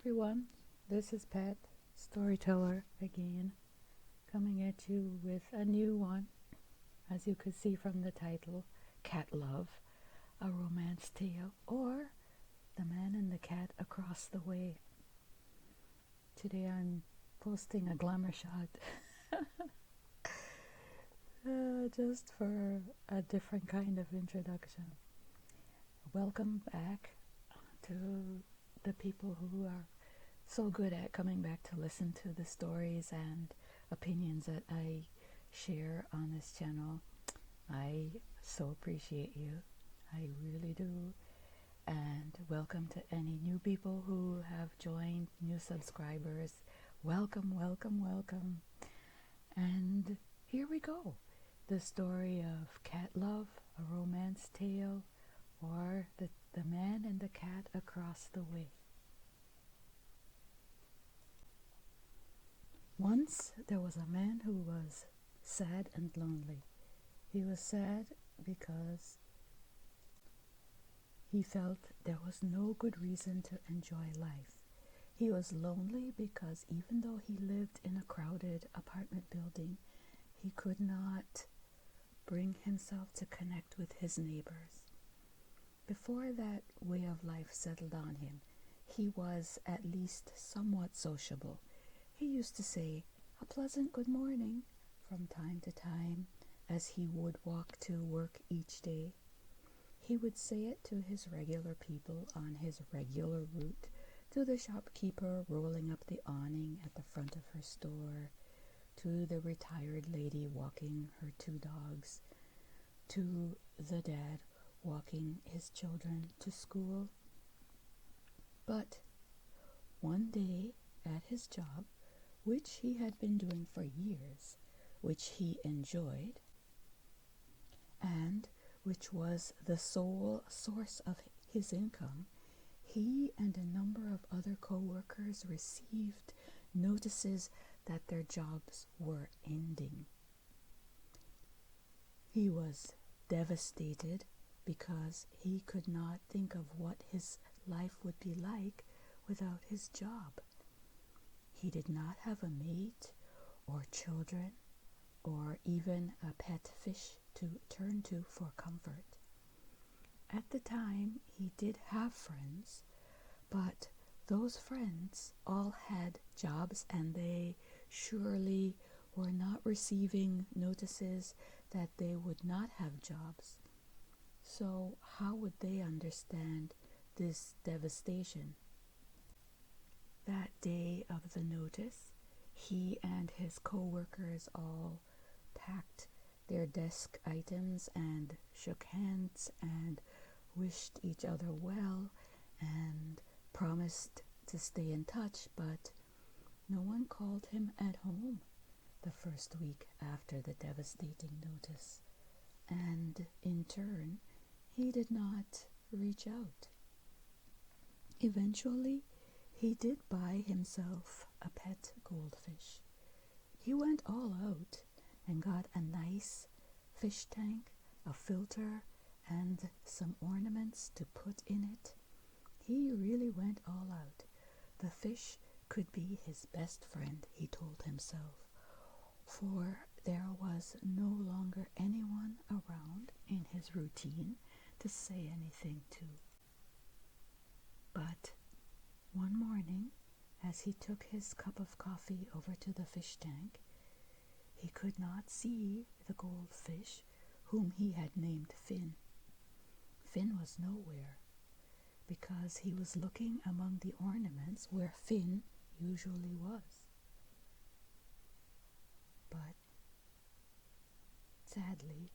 everyone. This is Pat, storyteller again, coming at you with a new one. As you could see from the title, Cat Love, a romance tale, or The Man and the Cat Across the Way. Today I'm posting a glamour shot just for a different kind of introduction. Welcome back to the people who are so good at coming back to listen to the stories and opinions that I share on this channel. I so appreciate you. I really do. And welcome to any new people who have joined, new subscribers. Welcome, welcome, welcome. And here we go. The story of Cat Love, a romance tale, or the Man and the Cat Across the Way. Once there was a man who was sad and lonely. He was sad because he felt there was no good reason to enjoy life. He was lonely because even though he lived in a crowded apartment building, he could not bring himself to connect with his neighbors. Before that way of life settled on him, he was at least somewhat sociable. He used to say a pleasant good morning from time to time as he would walk to work each day. He would say it to his regular people on his regular route, to the shopkeeper rolling up the awning at the front of her store, to the retired lady walking her 2 dogs, to the dad walking his children to school. But one day at his job, which he had been doing for years, which he enjoyed, and which was the sole source of his income, he and a number of other co-workers received notices that their jobs were ending. He was devastated because he could not think of what his life would be like without his job. He did not have a mate or children or even a pet fish to turn to for comfort. At the time, he did have friends, but those friends all had jobs and they surely were not receiving notices that they would not have jobs. So how would they understand this devastation? That day of the notice, he and his co-workers all packed their desk items and shook hands and wished each other well and promised to stay in touch, but no one called him at home the first week after the devastating notice, and in turn, he did not reach out. Eventually, he did buy himself a pet goldfish. He went all out and got a nice fish tank, a filter, and some ornaments to put in it. He really went all out. The fish could be his best friend, he told himself, for there was no longer anyone around in his routine to say anything to. But one morning, as he took his cup of coffee over to the fish tank, he could not see the goldfish whom he had named Finn. Finn was nowhere, because he was looking among the ornaments where Finn usually was. But sadly,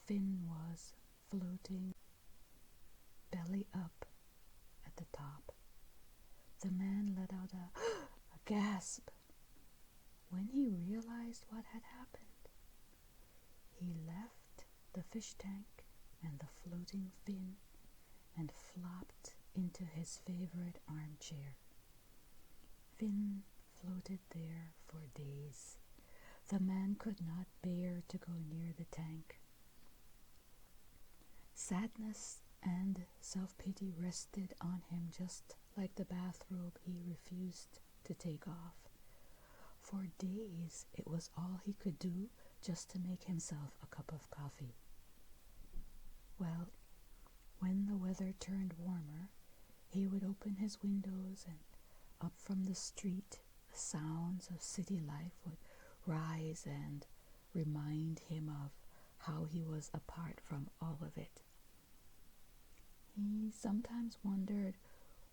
Finn was floating belly up at the top. The man let out a gasp when he realized what had happened. He left the fish tank and the floating Finn and flopped into his favorite armchair. Finn floated there for days. The man could not bear to go near the tank. Sadness and self-pity rested on him just like the bathrobe he refused to take off. For days it was all he could do just to make himself a cup of coffee. Well, when the weather turned warmer, he would open his windows, and up from the street the sounds of city life would rise and remind him of how he was apart from all of it. He sometimes wondered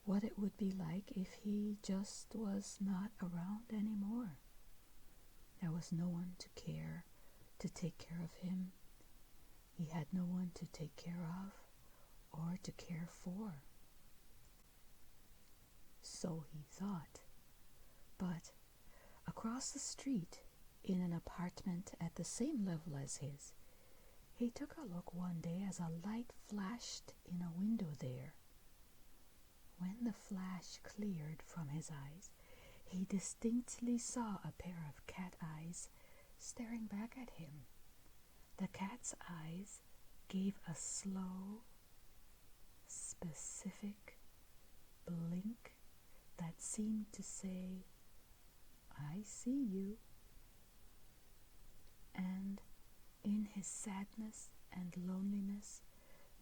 what it would be like if he just was not around anymore. There was no one to care, to take care of him. He had no one to take care of or to care for. So he thought. But across the street, in an apartment at the same level as his, he took a look one day as a light flashed in a window there. When the flash cleared from his eyes, he distinctly saw a pair of cat eyes staring back at him. The cat's eyes gave a slow, specific blink that seemed to say, "I see you." And in his sadness and loneliness,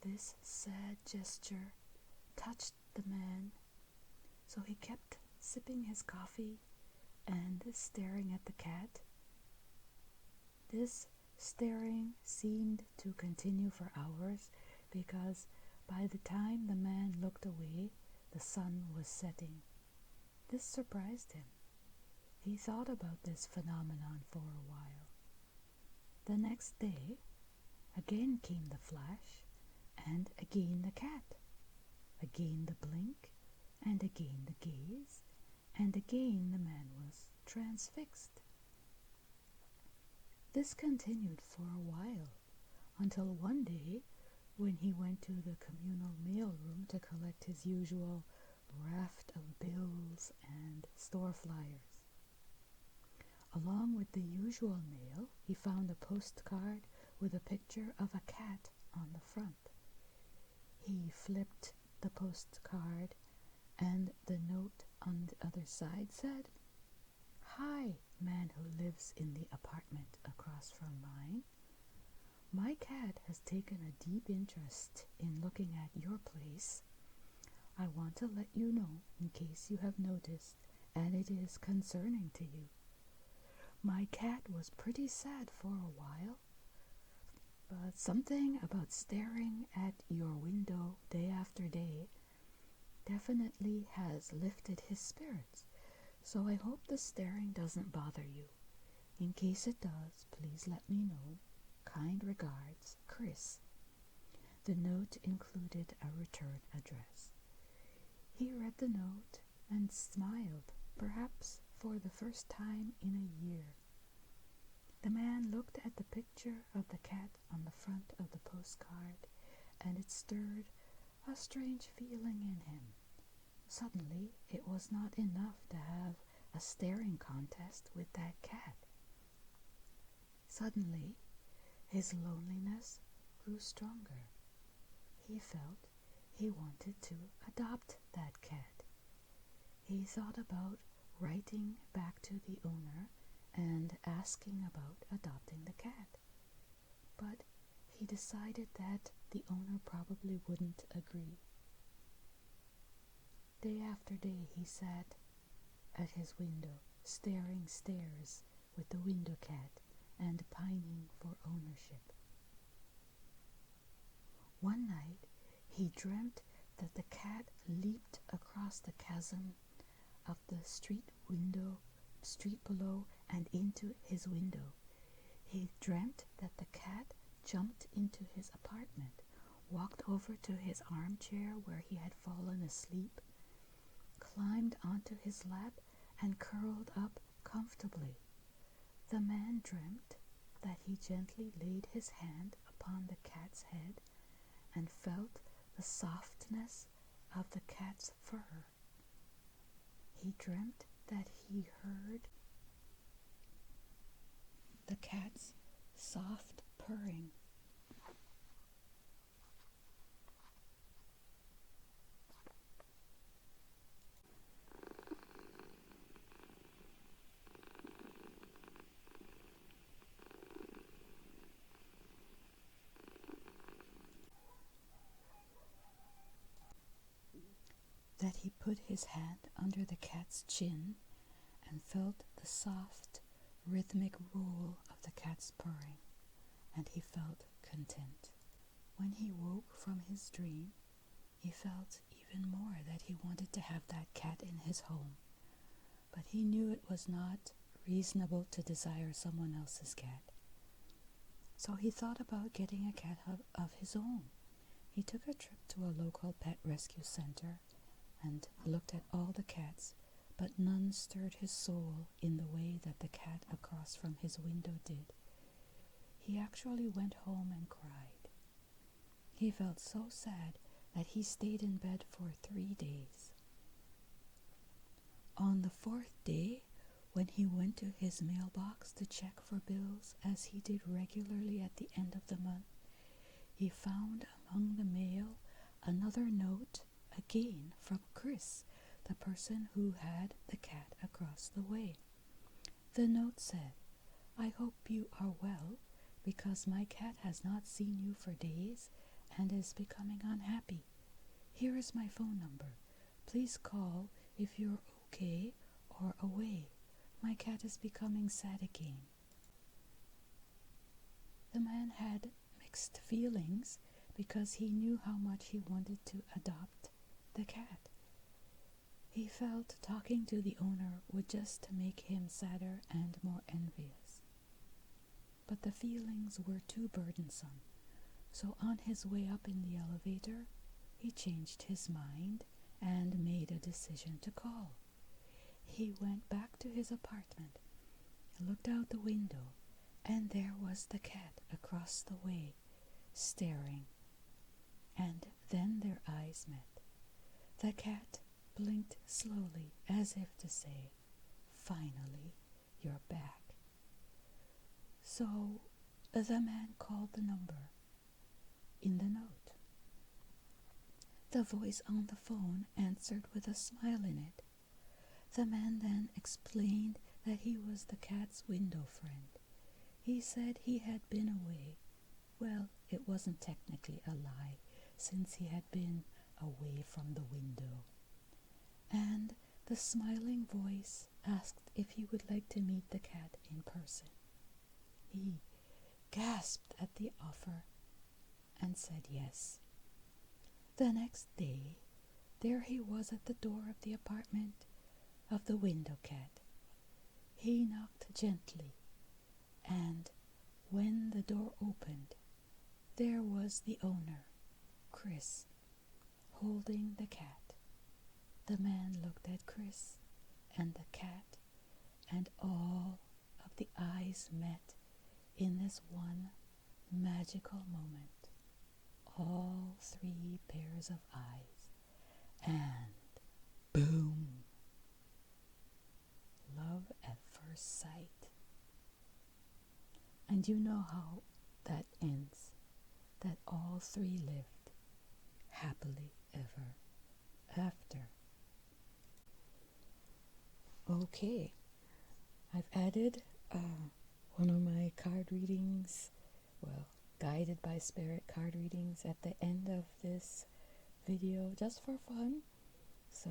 this sad gesture touched the man, so he kept sipping his coffee and staring at the cat. This staring seemed to continue for hours, because by the time the man looked away, the sun was setting. This surprised him. He thought about this phenomenon for a while. The next day, again came the flash, and again the cat, again the blink, and again the gaze, and again the man was transfixed. This continued for a while, until one day, when he went to the communal mail room to collect his usual raft of bills and store flyers. Along with the usual mail, he found a postcard with a picture of a cat on the front. He flipped the postcard, and the note on the other side said, "Hi, man who lives in the apartment across from mine. My cat has taken a deep interest in looking at your place. I want to let you know in case you have noticed and it is concerning to you. My cat was pretty sad for a while, but something about staring at your window day after day definitely has lifted his spirits, so I hope the staring doesn't bother you. In case it does, please let me know. Kind regards, Chris." The note included a return address. He read the note and smiled, perhaps for the first time in a year. The man looked at the picture of the cat on the front of the postcard, and it stirred a strange feeling in him. Suddenly, it was not enough to have a staring contest with that cat. Suddenly, his loneliness grew stronger. He felt he wanted to adopt that cat. He thought about writing back to the owner and asking about adopting the cat. But he decided that the owner probably wouldn't agree. Day after day he sat at his window, staring stares with the window cat and pining for ownership. One night he dreamt that the cat leaped across the chasm of the street below and into his window. He dreamt that the cat jumped into his apartment, walked over to his armchair where he had fallen asleep, climbed onto his lap, and curled up comfortably. The man dreamt that he gently laid his hand upon the cat's head and felt the softness of the cat's fur. He dreamt that he heard the cat's soft purring. put his hand under the cat's chin and felt the soft, rhythmic roll of the cat's purring, and he felt content. When he woke from his dream, he felt even more that he wanted to have that cat in his home, but he knew it was not reasonable to desire someone else's cat. So he thought about getting a cat of his own. He took a trip to a local pet rescue center and looked at all the cats, but none stirred his soul in the way that the cat across from his window did. He actually went home and cried. He felt so sad that he stayed in bed for 3 days. On the 4th day, when he went to his mailbox to check for bills as he did regularly at the end of the month, he found among the mail another note, again from Chris, the person who had the cat across the way. The note said, "I hope you are well, because my cat has not seen you for days and is becoming unhappy. Here is my phone number. Please call if you're okay or away. My cat is becoming sad again." The man had mixed feelings because he knew how much he wanted to adopt the cat. He felt talking to the owner would just make him sadder and more envious. But the feelings were too burdensome, so on his way up in the elevator, he changed his mind and made a decision to call. He went back to his apartment, looked out the window, and there was the cat across the way, staring. And then their eyes met. The cat blinked slowly, as if to say, "Finally, you're back." So the man called the number in the note. The voice on the phone answered with a smile in it. The man then explained that he was the cat's window friend. He said he had been away. Well, it wasn't technically a lie, since he had been away from the window. And the smiling voice asked if he would like to meet the cat in person. He gasped at the offer and said yes. The next day, there he was at the door of the apartment of the window cat. He knocked gently, and when the door opened, there was the owner, Chris, holding the cat. The man looked at Chris and the cat, and all of the eyes met in this one magical moment. All 3 pairs of eyes, and boom! Love at first sight. And you know how that ends, that all 3 lived happily ever after. Okay, I've added one of my card readings, guided by spirit card readings at the end of this video, just for fun. So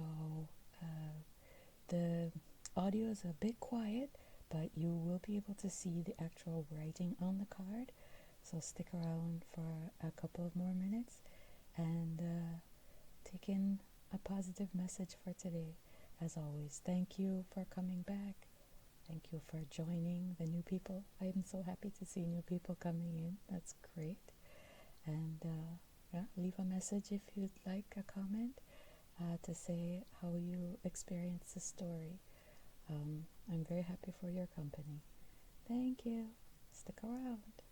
the audio is a bit quiet, but you will be able to see the actual writing on the card. So stick around for a couple of more minutes and take in a positive message for today. As always, thank you for coming back. Thank you for joining the new people. I'm so happy to see new people coming in. That's great. And leave a message if you'd like a comment to say how you experience the story. I'm very happy for your company. Thank you. Stick around.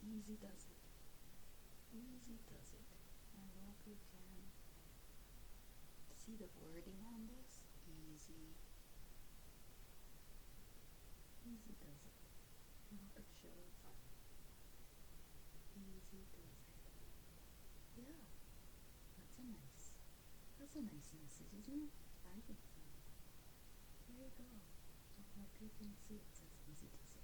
Easy does it. Easy does it. I hope you can see the wording on this. Easy. Easy does it. I hope it shows up. Easy does it. Yeah, that's a nice message, isn't it? I think so. There you go. I hope you can see it says easy does it.